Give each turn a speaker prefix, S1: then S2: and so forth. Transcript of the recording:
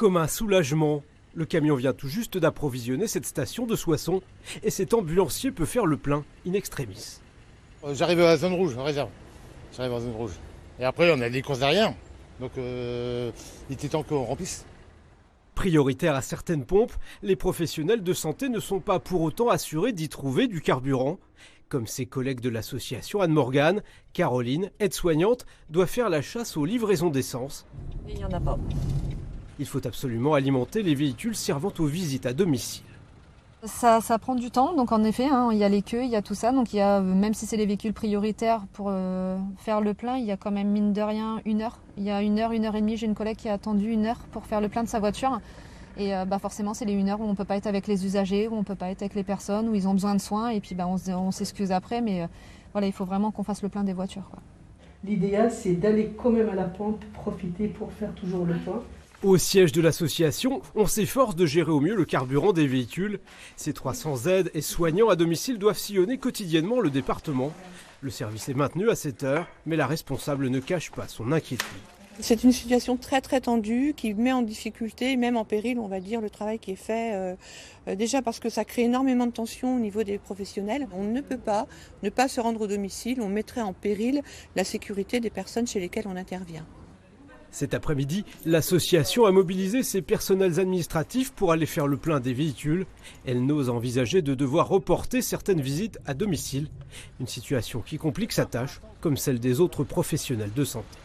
S1: Comme un soulagement, le camion vient tout juste d'approvisionner cette station de Soissons et cet ambulancier peut faire le plein in extremis.
S2: J'arrive à la zone rouge, en réserve. J'arrive à la zone rouge. Et après, on a des courses derrière. Donc, il était temps qu'on remplisse.
S1: Prioritaire à certaines pompes, les professionnels de santé ne sont pas pour autant assurés d'y trouver du carburant. Comme ses collègues de l'association Anne-Morgane, Caroline, aide-soignante, doit faire la chasse aux livraisons d'essence.
S3: Il n'y en a pas.
S1: Il faut absolument alimenter les véhicules servant aux visites à domicile.
S4: Ça prend du temps, donc en effet, il y a les queues, il y a tout ça. Donc il y a, même si c'est les véhicules prioritaires pour faire le plein, il y a quand même mine de rien 1 heure. Il y a 1 heure, 1 heure et demie, j'ai une collègue qui a attendu 1 heure pour faire le plein de sa voiture. Et forcément, c'est les 1 heure où on ne peut pas être avec les usagers, où on ne peut pas être avec les personnes, où ils ont besoin de soins. Et puis on s'excuse après, mais voilà, il faut vraiment qu'on fasse le plein des voitures, quoi.
S5: L'idéal, c'est d'aller quand même à la pompe, profiter pour faire toujours le plein.
S1: Au siège de l'association, on s'efforce de gérer au mieux le carburant des véhicules. Ces 300 aides et soignants à domicile doivent sillonner quotidiennement le département. Le service est maintenu à 7 heures, mais la responsable ne cache pas son inquiétude.
S6: C'est une situation très très tendue qui met en difficulté, même en péril, on va dire, le travail qui est fait. Déjà parce que ça crée énormément de tensions au niveau des professionnels. On ne peut pas ne pas se rendre au domicile, on mettrait en péril la sécurité des personnes chez lesquelles on intervient.
S1: Cet après-midi, l'association a mobilisé ses personnels administratifs pour aller faire le plein des véhicules. Elle n'ose envisager de devoir reporter certaines visites à domicile. Une situation qui complique sa tâche, comme celle des autres professionnels de santé.